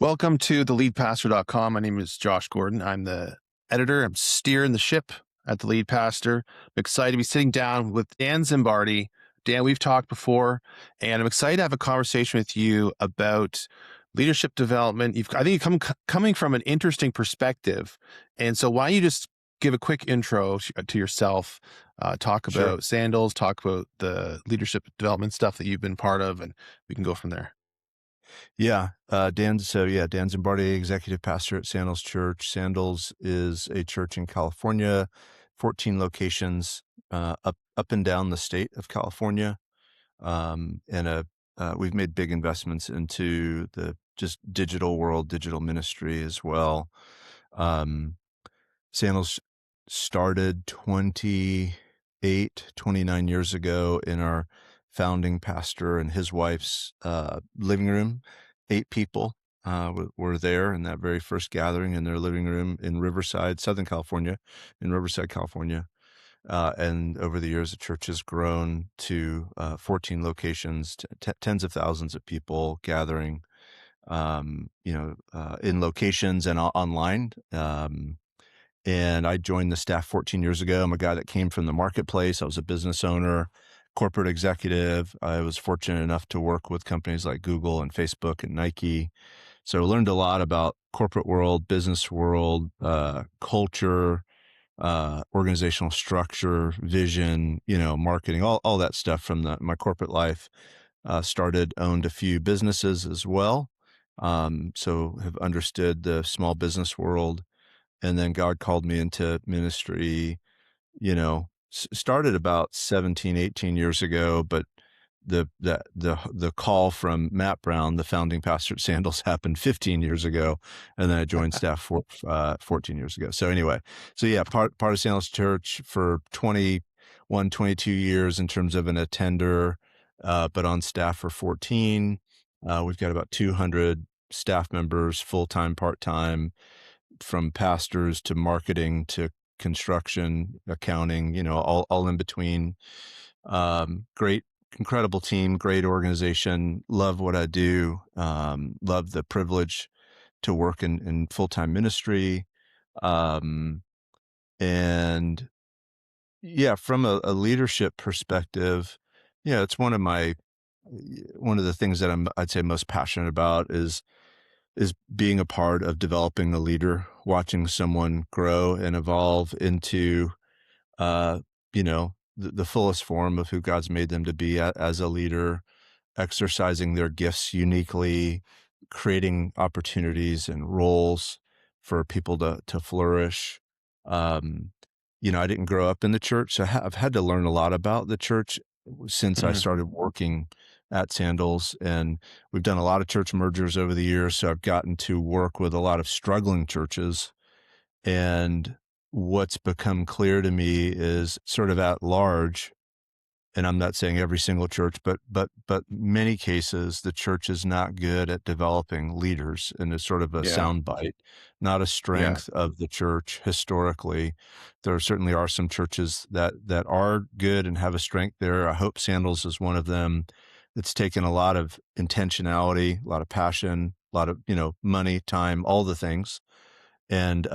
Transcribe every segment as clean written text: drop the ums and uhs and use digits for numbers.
Welcome to theleadpastor.com. My name is Josh Gordon. I'm the editor. I'm steering the ship at the Lead Pastor. I'm excited to be sitting down with Dan Zimbardi. Dan, we've talked before, and I'm excited to have a conversation with you about leadership development. I think you're coming from an interesting perspective. And so why don't you just give a quick intro to yourself, talk Sure. about Sandals, talk about the leadership development stuff that you've been part of, and we can go from there. Yeah. Dan Zimbardi, executive pastor at Sandals Church. Sandals is a church in California, 14 locations, up and down the state of California. We've made big investments into the just digital world, digital ministry as well. Sandals started 29 years ago in our founding pastor and his wife's living room. 8 people were there in that very first gathering in their living room in Riverside, Southern California, in Riverside, California. And over the years, the church has grown to 14 locations, tens of thousands of people gathering, in locations and online. And I joined the staff 14 years ago. I'm a guy that came from the marketplace. I was a business owner, corporate executive. I was fortunate enough to work with companies like Google and Facebook and Nike. So I learned a lot about corporate world, business world, culture, organizational structure, vision, marketing, all that stuff from my corporate life. Owned a few businesses as well. So have understood the small business world. And then God called me into ministry, started about 17, 18 years ago, but the call from Matt Brown, the founding pastor at Sandals, happened 15 years ago, and then I joined staff 14 years ago. So anyway, part of Sandals Church for 21, 22 years in terms of an attender, but on staff for 14. We've got about 200 staff members, full-time, part-time, from pastors to marketing to construction, accounting, all in between. Great, incredible team, great organization. Love what I do. Love the privilege to work in full-time ministry. And yeah, from a leadership perspective, it's one of the things that I'd say most passionate about is being a part of developing a leader, watching someone grow and evolve into, the fullest form of who God's made them to be as a leader, exercising their gifts uniquely, creating opportunities and roles for people to flourish. I didn't grow up in the church, so I've had to learn a lot about the church since I started working at Sandals, and we've done a lot of church mergers over the years. So I've gotten to work with a lot of struggling churches, and what's become clear to me is sort of at large, and I'm not saying every single church, but many cases, the church is not good at developing leaders, and it's sort of a soundbite, not a strength of the church historically. There certainly are some churches that are good and have a strength there. I hope Sandals is one of them. It's taken a lot of intentionality, a lot of passion, a lot of, money, time, all the things. And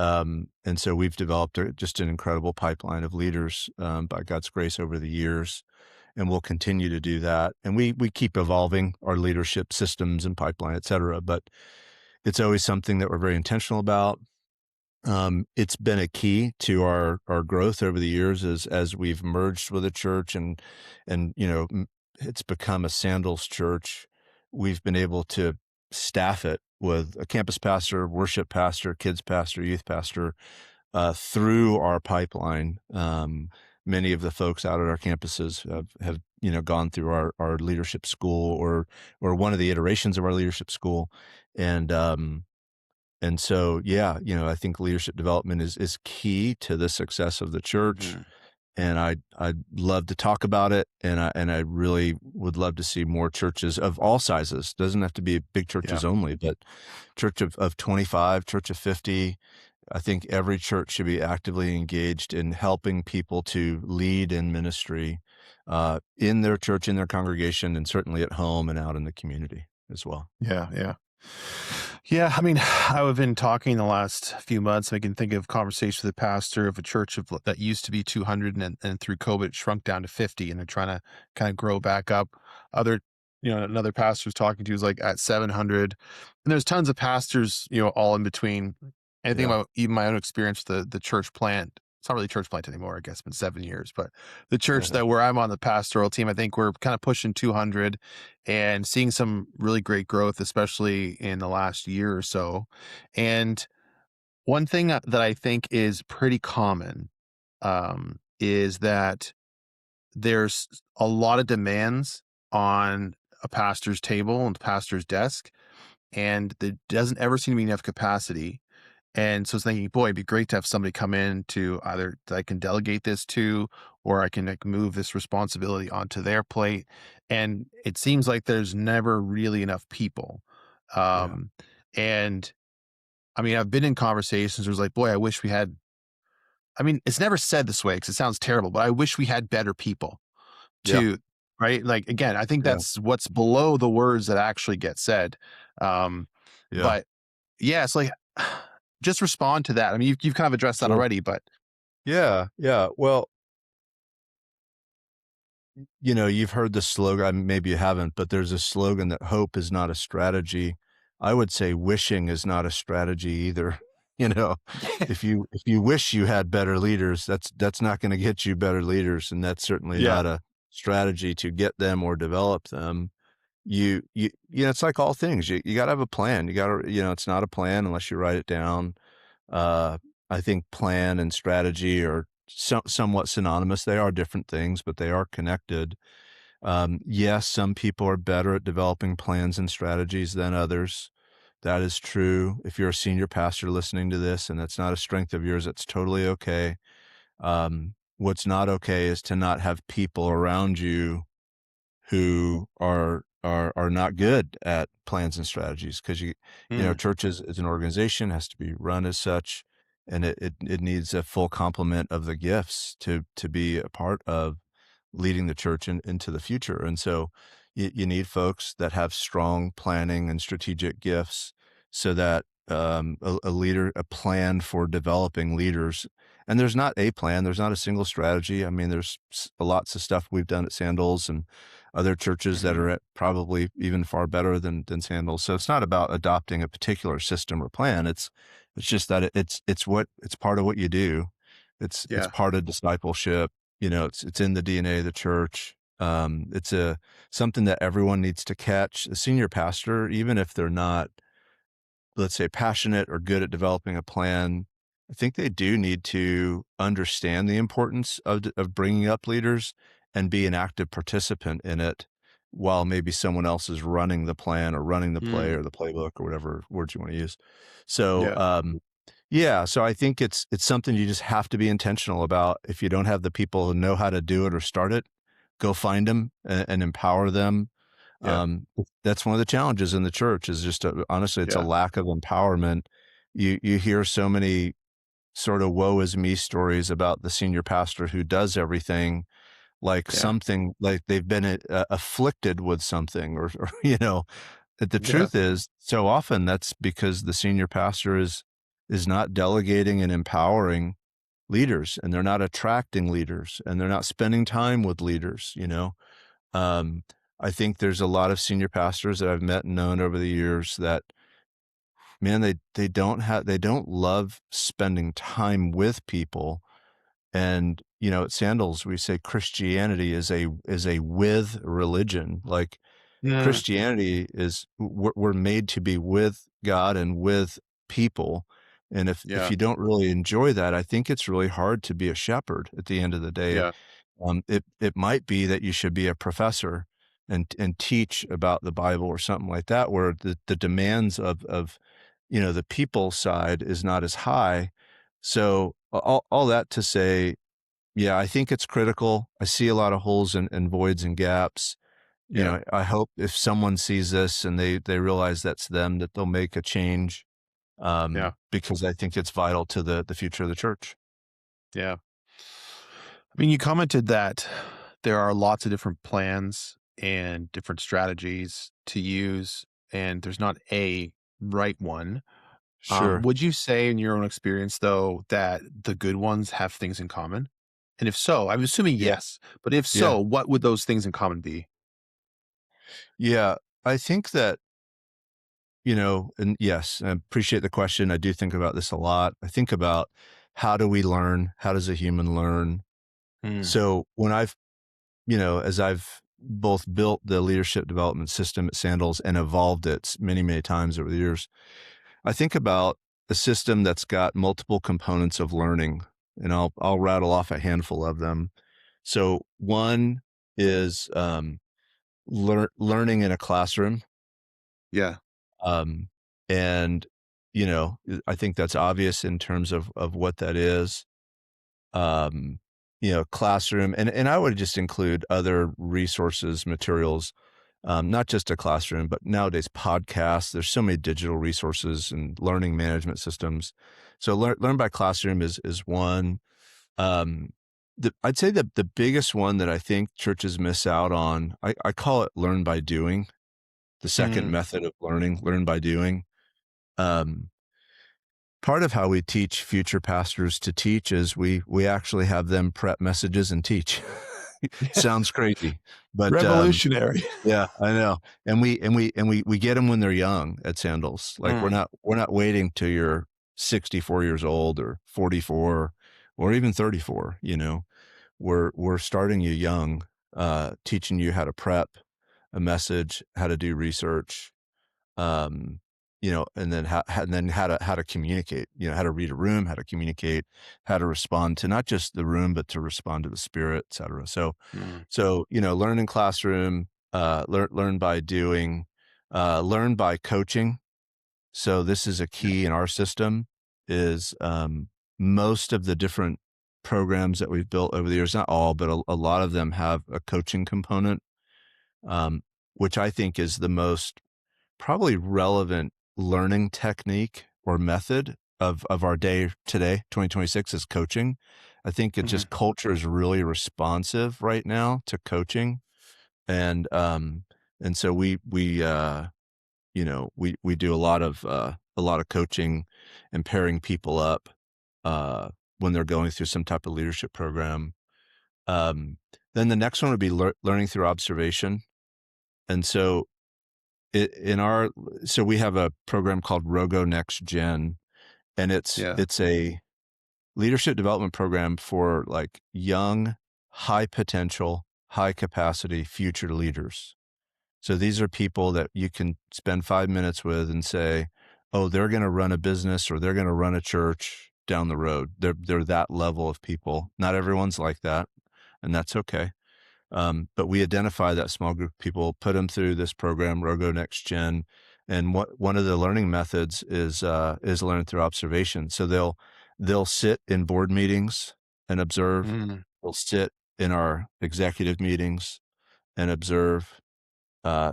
so we've developed just an incredible pipeline of leaders by God's grace over the years, and we'll continue to do that. And we keep evolving our leadership systems and pipeline, et cetera, but it's always something that we're very intentional about. It's been a key to our growth over the years as we've merged with a church and it's become a Sandals church. We've been able to staff it with a campus pastor, worship pastor, kids pastor, youth pastor, through our pipeline. Many of the folks out at our campuses have gone through our leadership school or one of the iterations of our leadership school. And so, I think leadership development is key to the success of the church. And I'd love to talk about it. And I really would love to see more churches of all sizes. Doesn't have to be big churches only, but church of 25, church of 50. I think every church should be actively engaged in helping people to lead in ministry, in their church, in their congregation, and certainly at home and out in the community as well. Yeah. Yeah, I mean, I've been talking the last few months. I can think of conversations with a pastor of a church that used to be 200 and through COVID it shrunk down to 50, and they're trying to kind of grow back up. Other, another pastor was talking to was like at 700, and there's tons of pastors, all in between. Anything Yeah. about even my own experience, the church plant. It's not really church plant anymore. I guess it's been 7 years, but the church that where I'm on the pastoral team, I think we're kind of pushing 200 and seeing some really great growth, especially in the last year or so. And one thing that I think is pretty common is that there's a lot of demands on a pastor's table and the pastor's desk, and there doesn't ever seem to be enough capacity. And so I was thinking, boy, it'd be great to have somebody come in to either that I can delegate this to, or I can like move this responsibility onto their plate. And it seems like there's never really enough people. Yeah. Um, and I mean, I've been in conversations where it's like, boy, I wish we had, I mean, it's never said this way because it sounds terrible, but I wish we had better people Yeah. to, right? Like, again, I think Yeah. that's what's below the words that actually get said. Um, Yeah. but yeah, it's like, just respond to that. I mean, you've kind of addressed that Sure. already, but Yeah. Yeah. Well, you've heard the slogan, maybe you haven't, but there's a slogan that hope is not a strategy. I would say wishing is not a strategy either. You know, if you wish you had better leaders, that's not going to get you better leaders, and that's certainly yeah, not a strategy to get them or develop them. It's like all things. You got to have a plan. You got to, it's not a plan unless you write it down. Uh, I think plan and strategy are somewhat synonymous. They are different things, but they are connected. Yes, some people are better at developing plans and strategies than others. That is true. If you're a senior pastor listening to this and that's not a strength of yours, that's totally okay. What's not okay is to not have people around you who are not good at plans and strategies because mm, church is an organization, has to be run as such, and it needs a full complement of the gifts to be a part of leading the church into the future. And so you need folks that have strong planning and strategic gifts so that a plan for developing leaders. And there's not a plan, there's not a single strategy. I mean, there's lots of stuff we've done at Sandals and other churches that mhm, are at probably even far better than Sandals. So it's not about adopting a particular system or plan. It's just that it's part of what you do. It's yeah, part of discipleship. It's in the DNA of the church. It's a something that everyone needs to catch. A senior pastor, even if they're not, let's say, passionate or good at developing a plan, I think they do need to understand the importance of bringing up leaders and be an active participant in it while maybe someone else is running the plan or running the play mm, or the playbook or whatever words you want to use. So, yeah, yeah, so I think it's something you just have to be intentional about. If you don't have the people who know how to do it or start it, go find them and empower them. yeah, That's one of the challenges in the church is just honestly, it's a yeah, lack of empowerment. You hear so many sort of woe is me stories about the senior pastor who does everything like yeah, something like they've been afflicted with something or but the yeah, truth is so often that's because the senior pastor is not delegating and empowering leaders and they're not attracting leaders and they're not spending time with leaders. um, I think there's a lot of senior pastors that I've met and known over the years that, man, they don't love spending time with people. And, at Sandals, we say Christianity is a with religion. Like mm, Christianity is we're made to be with God and with people. And if yeah, you don't really enjoy that, I think it's really hard to be a shepherd at the end of the day. yeah, It might be that you should be a professor and teach about the Bible or something like that, where the demands of the people side is not as high. So all that to say, yeah, I think it's critical. I see a lot of holes and voids and gaps. yeah, I hope if someone sees this and they realize that's them, that they'll make a change, yeah, because I think it's vital to the future of the church. yeah. I mean, you commented that there are lots of different plans and different strategies to use, and there's not a right one. Sure. Would you say in your own experience though that the good ones have things in common? And if so, I'm assuming Yeah. yes, but if Yeah. so, what would those things in common be? Yeah. I think that, and yes, I appreciate the question. I do think about this a lot. I think about how do we learn? How does a human learn? Mm, So when as I've both built the leadership development system at Sandals and evolved it many, many times over the years, I think about a system that's got multiple components of learning, and I'll rattle off a handful of them. So one is learning in a classroom, yeah. um, and I think that's obvious in terms of what that is. um, classroom, and I would just include other resources, materials, not just a classroom, but nowadays podcasts. There's so many digital resources and learning management systems. So learn by classroom is one. Um, I'd say that the biggest one that I think churches miss out on, I call it learn by doing. The second Mm, method of learning, learn by doing. Um, Part of how we teach future pastors to teach is we actually have them prep messages and teach. Sounds crazy, but revolutionary. yeah, I know. And we get them when they're young at Sandals. Like we're Mm, not we're not waiting till you're 64 years old or 44 or even 34. We're starting you young, teaching you how to prep a message, how to do research, um, and then how to communicate, how to read a room, how to communicate, how to respond to not just the room, but to respond to the spirit, et cetera. mm, Learn in classroom, learn by doing, learn by coaching. So this is a yeah. key in our system is, most of the different programs that we've built over the years, not all, but a lot of them have a coaching component, um, which I think is the most probably relevant learning technique or method of our day today, 2026, is coaching. I think it Mhm. just culture is really responsive right now to coaching. And so we do a lot of coaching and pairing people up uh when they're going through some type of leadership program. Um then the next one would be learning through observation. And so it, in our so we have a program called Rogo Next Gen, and it's Yeah. it's a leadership development program for like young, high potential, high capacity future leaders. So these are people that you can spend 5 minutes with and say, "Oh, they're going to run a business or they're going to run a church down the road." They're that level of people. Not everyone's like that, and that's okay. But we identify that small group of people, put them through this program, Rogo Next Gen, and one of the learning methods is learn through observation. So they'll sit in board meetings and observe. Mm, They'll sit in our executive meetings and observe.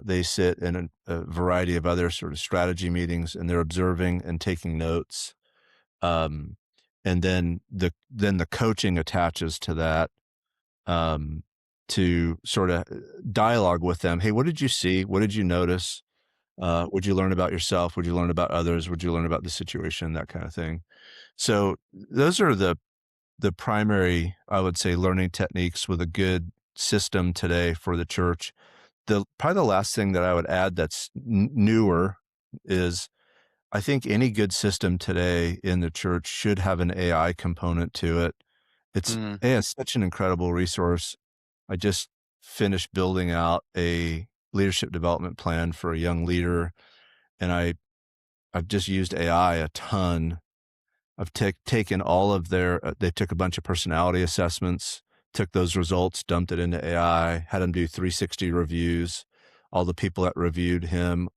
They sit in a variety of other sort of strategy meetings, and they're observing and taking notes. Um, and then the coaching attaches to that, um, to sort of dialogue with them. Hey, what did you see? What did you notice? Would you learn about yourself? Would you learn about others? Would you learn about the situation? That kind of thing. So those are the primary, I would say, learning techniques with a good system today for the church. Probably the last thing that I would add that's newer is I think any good system today in the church should have an AI component to it. mm, AI is such an incredible resource. I just finished building out a leadership development plan for a young leader, and I've just used AI a ton. I've taken all of they took a bunch of personality assessments, took those results, dumped it into AI, had them do 360 reviews. All the people that reviewed him,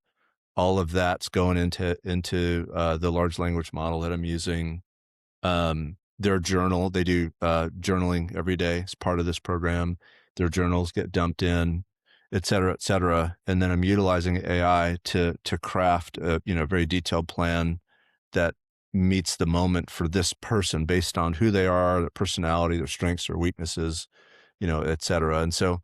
all of that's going into the large language model that I'm using. Their journal, they do journaling every day as part of this program. Their journals get dumped in, et cetera, et cetera. And then I'm utilizing AI to craft a very detailed plan that meets the moment for this person based on who they are, their personality, their strengths, their weaknesses, et cetera. And so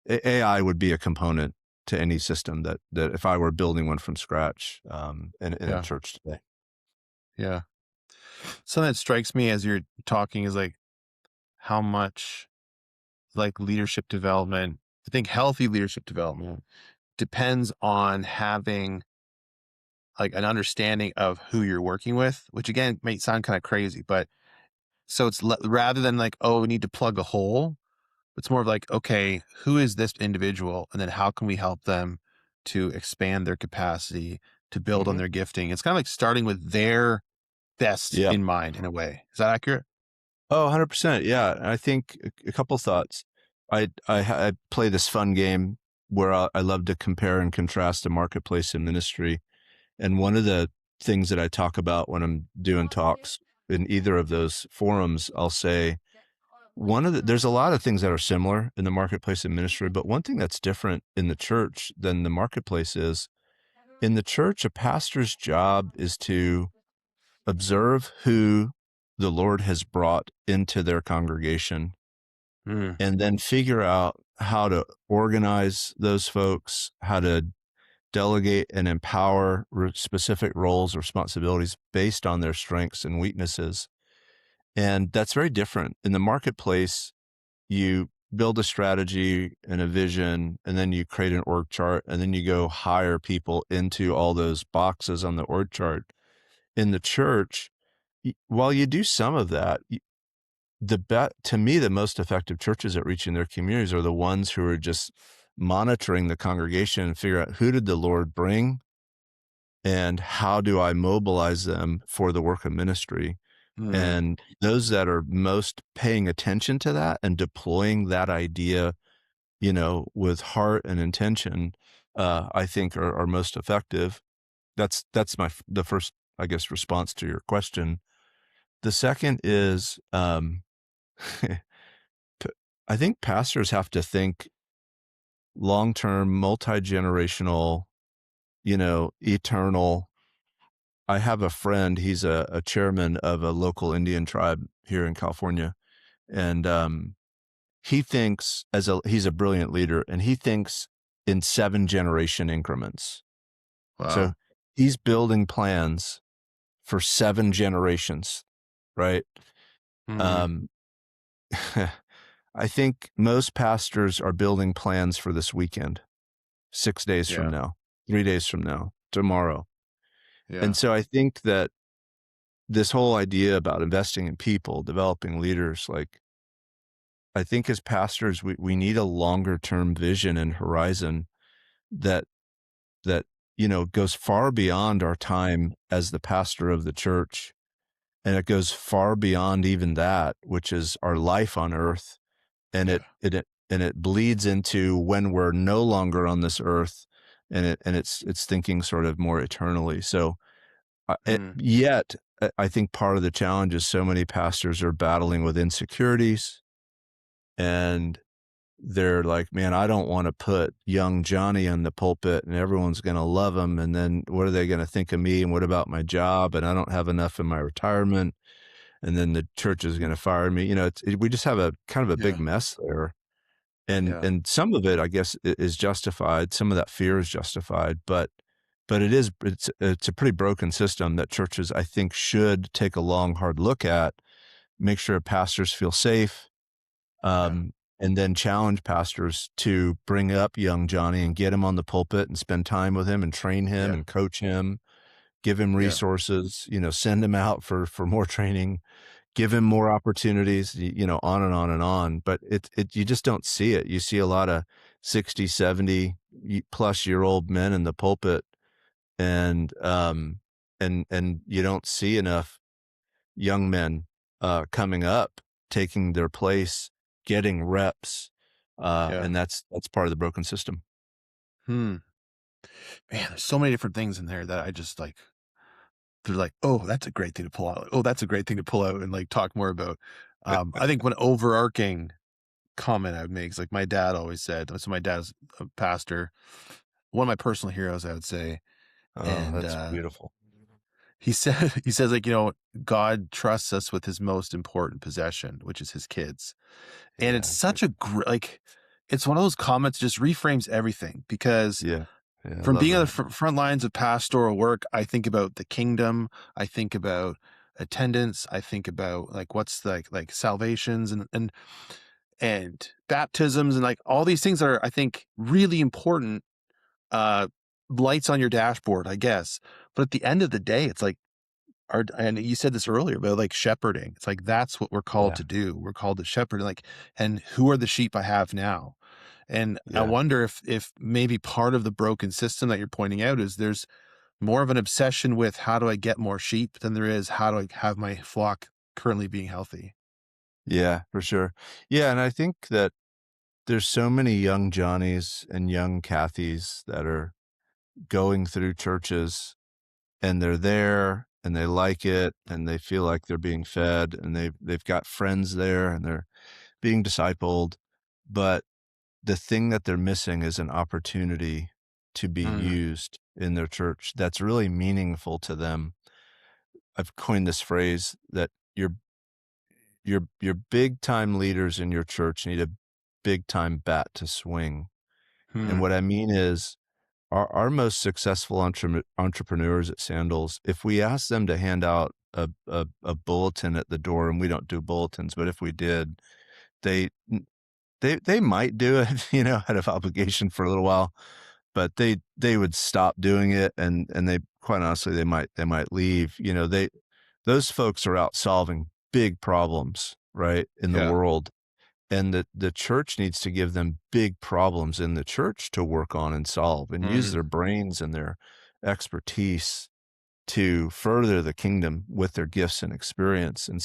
AI would be a component to any system that if I were building one from scratch, in a Yeah. church today. Yeah. Something that strikes me as you're talking is like how much like leadership development, I think healthy leadership development depends on having like an understanding of who you're working with, which again may sound kind of crazy, but so it's rather than like, oh, we need to plug a hole, it's more of like, okay, who is this individual? And then how can we help them to expand their capacity, to build on Mhm. their gifting? It's kind of like starting with their best Yeah. in mind in a way. Is that accurate? Oh, 100%. Yeah. And I think a couple thoughts. I play this fun game where I love to compare and contrast the marketplace and ministry. And one of the things that I talk about when I'm doing talks in either of those forums, I'll say there's a lot of things that are similar in the marketplace and ministry, but one thing that's different in the church than the marketplace is in the church, a pastor's job is to observe who the Lord has brought into their congregation Mm, and then figure out how to organize those folks, how to delegate and empower specific roles, responsibilities based on their strengths and weaknesses. And that's very different. In the marketplace, you build a strategy and a vision, and then you create an org chart, and then you go hire people into all those boxes on the org chart. In the church, while you do some of that, to me, the most effective churches at reaching their communities are the ones who are just monitoring the congregation and figure out who did the Lord bring and how do I mobilize them for the work of ministry. mm, And those that are most paying attention to that and deploying that idea, with heart and intention, I think are most effective. That's the first, I guess, response to your question. The second is, p- I think pastors have to think long term, multi generational, eternal. I have a friend, he's a chairman of a local Indian tribe here in California. And he thinks he's a brilliant leader and he thinks in 7 generation increments. So wow. he's building plans for 7 generations, right? Mm, Um, I think most pastors are building plans for this weekend, 6 days from yeah. now, 3 days from now, tomorrow. Yeah. And so I think that this whole idea about investing in people, developing leaders, like I think as pastors, we need a longer term vision and horizon that goes far beyond our time as the pastor of the church. And it goes far beyond even that, which is our life on earth. And Yeah. it bleeds into when we're no longer on this earth, and it's thinking sort of more eternally. So Mm, yet I think part of the challenge is so many pastors are battling with insecurities, and they're like, man, I don't want to put young Johnny in the pulpit and everyone's going to love him. And then what are they going to think of me? And what about my job? And I don't have enough in my retirement. And then the church is going to fire me. We just have a kind of a big yeah. mess there. And Yeah. and some of it, I guess, is justified. Some of that fear is justified, but it's a pretty broken system that churches, I think, should take a long, hard look at, make sure pastors feel safe, Yeah. um, and then challenge pastors to bring up young Johnny and get him on the pulpit and spend time with him and train him Yeah. and coach him, give him Yeah. resources, send him out for more training, give him more opportunities, on and on and on. But you just don't see it. You see a lot of 60, 70 plus year old men in the pulpit, and you don't see enough young men coming up, taking their place, getting reps, Yeah. and that's part of the broken system. Hmm. Man, there's so many different things in there that I just like, they're like, oh, that's a great thing to pull out. Oh, that's a great thing to pull out and like talk more about. I think one overarching comment I would make is like my dad always said, so my dad's a pastor, one of my personal heroes, I would say. Oh, And that's beautiful. he said, he says, like, God trusts us with his most important possession, which is his kids. And it's Yeah, such a great, like, it's one of those comments just reframes everything because Yeah. Yeah, I from love being on the that. front lines of pastoral work, I think about the kingdom. I think about attendance. I think about like what's like salvations and baptisms and like all these things are I think really important uh lights on your dashboard, I guess. But at the end of the day, it's like our and you said this earlier, but like shepherding. It's like that's what we're called Yeah. to do. We're called to shepherd like and who are the sheep I have now? And I Yeah. wonder if maybe part of the broken system that you're pointing out is there's more of an obsession with how do I get more sheep than there is how do I have my flock currently being healthy. Yeah, for sure. Yeah, and I think that there's so many young Johnnies and young Kathys that are going through churches, and they're there and they like it and they feel like they're being fed and they've got friends there and they're being discipled, but the thing that they're missing is an opportunity to be Mm, used in their church that's really meaningful to them. I've coined this phrase that your big time leaders in your church need a big time bat to swing. And hmm, what I mean is our most successful entrepreneurs at Sandals, if we ask them to hand out a bulletin at the door, and we don't do bulletins, but if we did, they they might do it, out of obligation for a little while, but they would stop doing it, and they quite honestly, they might leave. Those folks are out solving big problems, right, in the yeah. world, and the church needs to give them big problems in the church to work on and solve and use Mm, their brains and their expertise to further the kingdom with their gifts and experience. And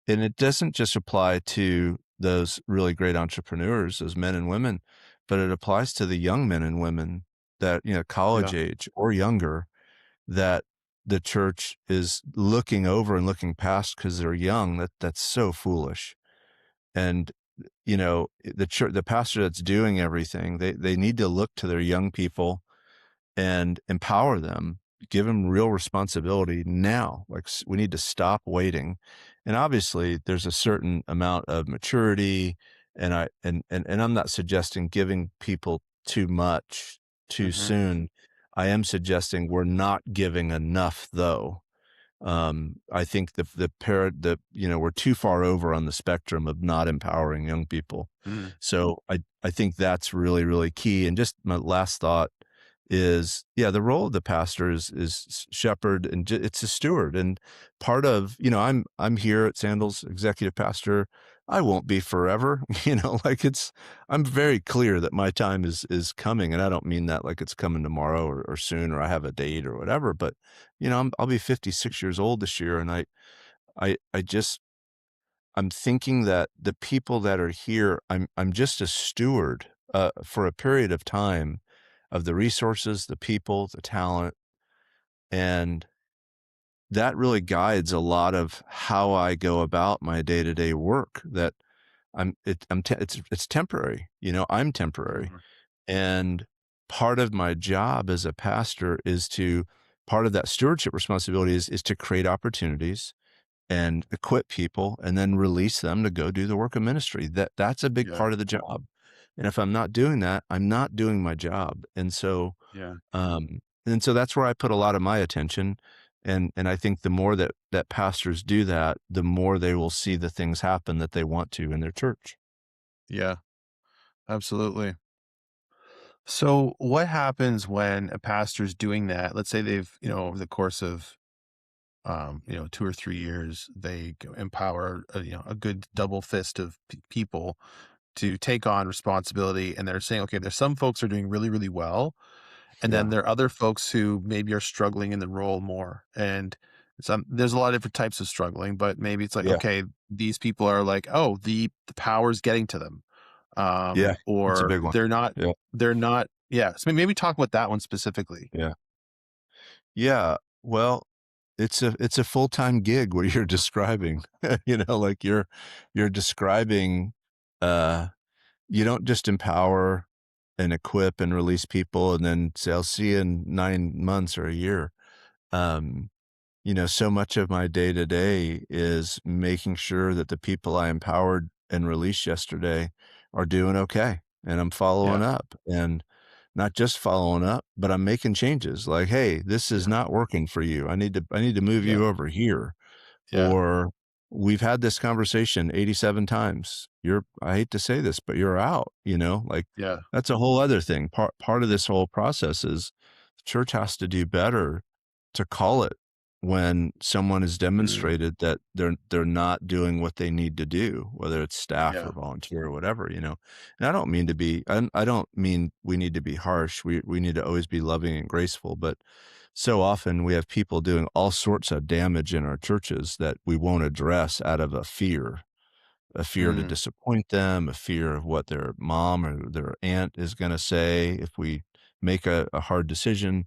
it doesn't just apply to those really great entrepreneurs, those men and women, but it applies to the young men and women that, college yeah. age or younger, that the church is looking over and looking past because they're young. That's so foolish. And the pastor that's doing everything, they need to look to their young people and empower them, give them real responsibility now. Like we need to stop waiting. And obviously there's a certain amount of maturity, and I'm not suggesting giving people too much too Hmm. soon. I am suggesting we're not giving enough though. I think we're too far over on the spectrum of not empowering young people. Mm, So I think that's really, really key. And just my last thought is, yeah, the role of the pastor is shepherd, and it's a steward. And part of, I'm here at Sandals, executive pastor. I won't be forever, like I'm very clear that my time is coming, and I don't mean that like it's coming tomorrow or soon, or I have a date or whatever. But I'll be 56 years old this year, and I just I'm thinking that the people that are here, I'm just a steward for a period of time of the resources, the people, the talent, and that really guides a lot of how I go about my day-to-day work. That it's temporary. I'm temporary, mhm, and part of my job as a pastor is to part of that stewardship responsibility is to create opportunities and equip people and then release them to go do the work of ministry. That's a big yeah. part of the job. And if I'm not doing that, I'm not doing my job. Yeah. And so that's where I put a lot of my attention. And I think the more that pastors do that, the more they will see the things happen that they want to in their church. Yeah. Absolutely. So what happens when a pastor's doing that? Let's say they've, over the course of 2 or 3 years, they empower, a good double fist of people to take on responsibility. And they're saying, okay, there's some folks who are doing really, really well. And then Yeah. there are other folks who maybe are struggling in the role more. And there's a lot of different types of struggling, but maybe it's like, Yeah. okay, these people are like, oh, the power's getting to them. Yeah. That's a Or big one. Yeah. they're not, yeah. So maybe talk about that one specifically. Yeah. Yeah. Well, it's a full-time gig what you're describing. Like you're describing, uh, you don't just empower and equip and release people and then say, "I'll see you in 9 months or a year." Um, so much of my day to day is making sure that the people I empowered and released yesterday are doing okay. and I'm following Yeah. up, and not just following up, but I'm making changes like, "Hey, this is Yeah. not working for you. I need to move Yeah. you over here." Yeah. Or, "We've had this conversation 87 times. I hate to say this, but you're out," like, Yeah. that's a whole other thing. Part of this whole process is the church has to do better to call it when someone has Mm. demonstrated that they're not doing what they need to do, whether it's staff or Yeah. volunteer or whatever. And I don't mean we need to be harsh. We need to always be loving and graceful, but so often we have people doing all sorts of damage in our churches that we won't address out of a fear to Mm. disappoint them, a fear of what their mom or their aunt is going to say if we make a hard decision,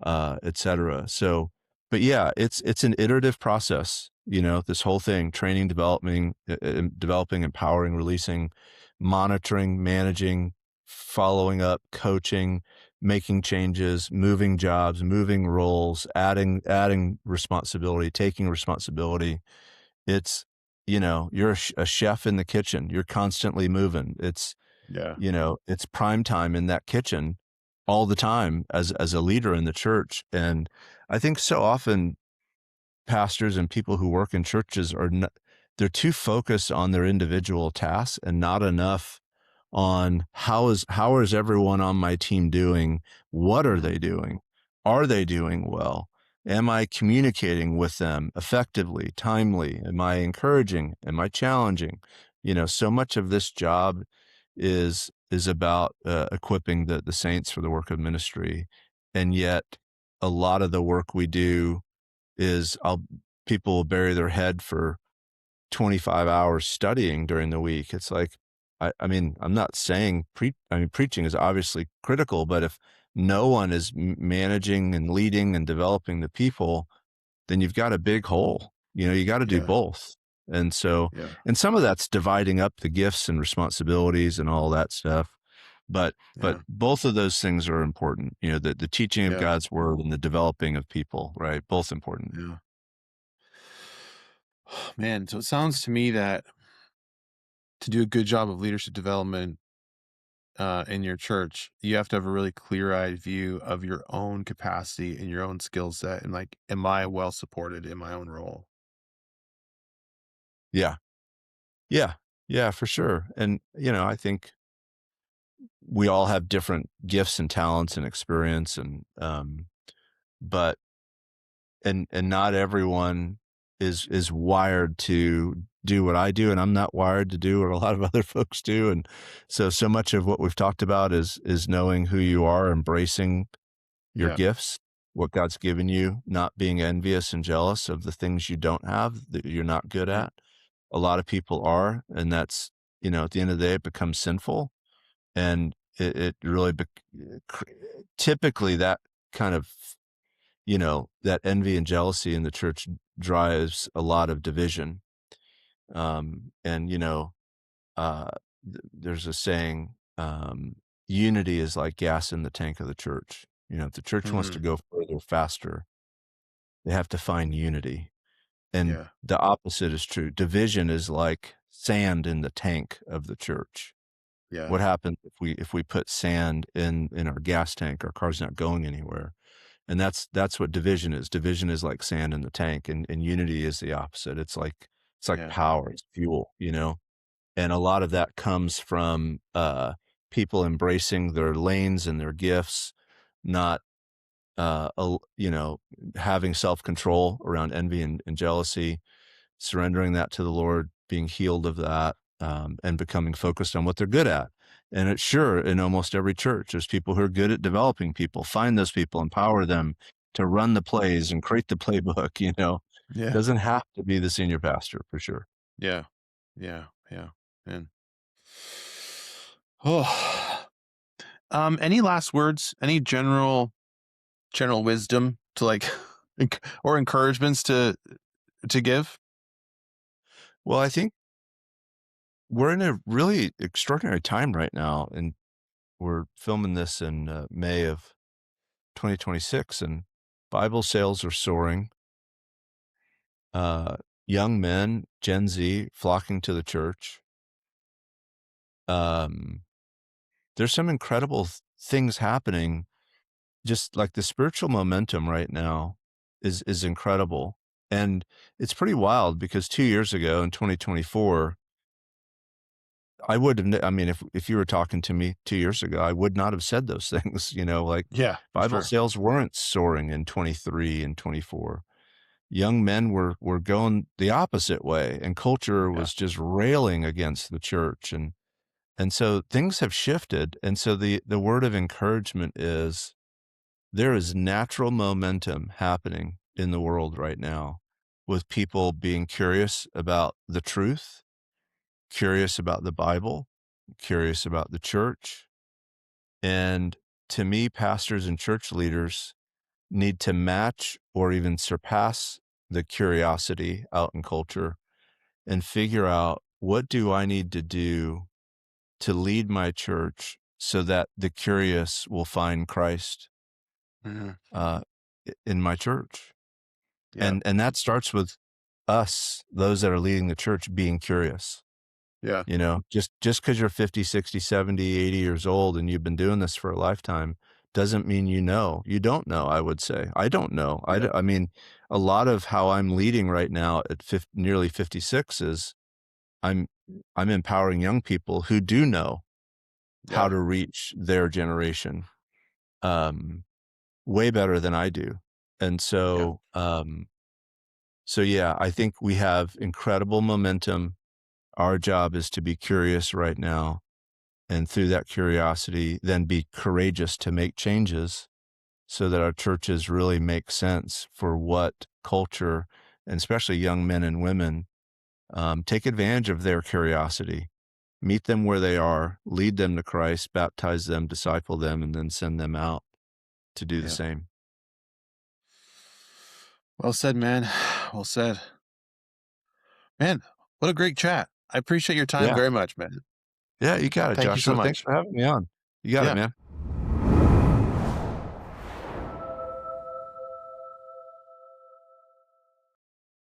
et cetera. So, but yeah, it's an iterative process. This whole thing: training, developing, empowering, releasing, monitoring, managing, following up, coaching, making changes, moving jobs, moving roles, adding responsibility, taking responsibility. It's you're a chef in the kitchen. You're constantly moving. Yeah. It's prime time in that kitchen all the time as a leader in the church. And I think so often pastors and people who work in churches they're too focused on their individual tasks and not enough on how is everyone on my team doing? What are Mhm. they doing? Are they doing well? Am I communicating with them effectively, timely? Am I encouraging? Am I challenging? So much of this job is about equipping the saints for the work of ministry, and yet a lot of the work we do is people will bury their head for 25 hours studying during the week. It's like, I mean, I'm not saying preaching is obviously critical, but if no one is managing and leading and developing the people, then you've got a big hole. You got to do Yeah. both. And so, Yeah. and some of that's dividing up the gifts and responsibilities and all that stuff. But Yeah. both of those things are important. The teaching of Yeah. God's word and the developing of people, right? Both important. Yeah. Man, so it sounds to me that to do a good job of leadership development in your church, you have to have a really clear-eyed view of your own capacity and your own skill set, and like, am I well supported in my own role? Yeah. Yeah. Yeah, for sure. And, I think we all have different gifts and talents and experience but and not everyone is wired to do what I do, and I'm not wired to do what a lot of other folks do. And so much of what we've talked about is knowing who you are, embracing your Yeah. gifts, what God's given you, not being envious and jealous of the things you don't have that you're not good Yeah. at. A lot of people are, and that's, at the end of the day, it becomes sinful. And it really cr- typically that kind of, that envy and jealousy in the church drives a lot of division. And uh there's a saying, unity is like gas in the tank of the church. If the church wants to Mhm. go further faster, they have to find unity. And Yeah. the opposite is true. Division is like sand in the tank of the church. Yeah. What happens if we put sand in our gas tank? Our car's not going anywhere. And that's what division is. Division is like sand in the tank, and unity is the opposite. It's like Yeah. power, it's fuel. And a lot of that comes from people embracing their lanes and their gifts, not having self-control around envy and jealousy, surrendering that to the Lord, being healed of that, and becoming focused on what they're good at. And it's sure in almost every church, there's people who are good at developing people. Find those people, empower them to run the plays and create the playbook. Yeah. Doesn't have to be the senior pastor for sure. Yeah. Yeah. Yeah. And oh, any last words? Any general wisdom to like or encouragements to give? Well, I think we're in a really extraordinary time right now, and we're filming this in May of 2026, and Bible sales are soaring. uh, Young men, Gen Z, flocking to the church. Um, there's some incredible things happening. Just like the spiritual momentum right now is incredible. And it's pretty wild because 2 years ago in 2024, I would have, I mean, if you were talking to me 2 years ago, I would not have said those things, like Yeah, for Bible sure. sales weren't soaring in 23 and 24. Young men were going the opposite way, and culture Yeah. was just railing against the church. And so things have shifted. And so the word of encouragement is there is natural momentum happening in the world right now with people being curious about the truth, curious about the Bible, curious about the church. And to me, pastors and church leaders need to match or even surpass the curiosity out in culture and figure out, what do I need to do to lead my church so that the curious will find Christ Mhm. uh, in my church? Yeah. And that starts with us, those that are leading the church, being curious. Yeah. Just because you're 50, 60, 70, 80 years old and you've been doing this for a lifetime doesn't mean you know. You don't know, I would say. I don't know. Yeah. I mean, a lot of how I'm leading right now at nearly 56 is I'm I'm empowering young people who do know how Yeah. to reach their generation, um, way better than I do. And Yeah. so yeah, I think we have incredible momentum. Our job is to be curious right now, and through that curiosity, then be courageous to make changes so that our churches really make sense for what culture, and especially young men and women, take advantage of their curiosity, meet them where they are, lead them to Christ, baptize them, disciple them, and then send them out to do the Yeah. same. Well said, man. Well said. Man, what a great chat. I appreciate your time Yeah. very much, man. Yeah, you got it, Thank you so Joshua. Thanks much. for having me on. You got it, Yeah. man.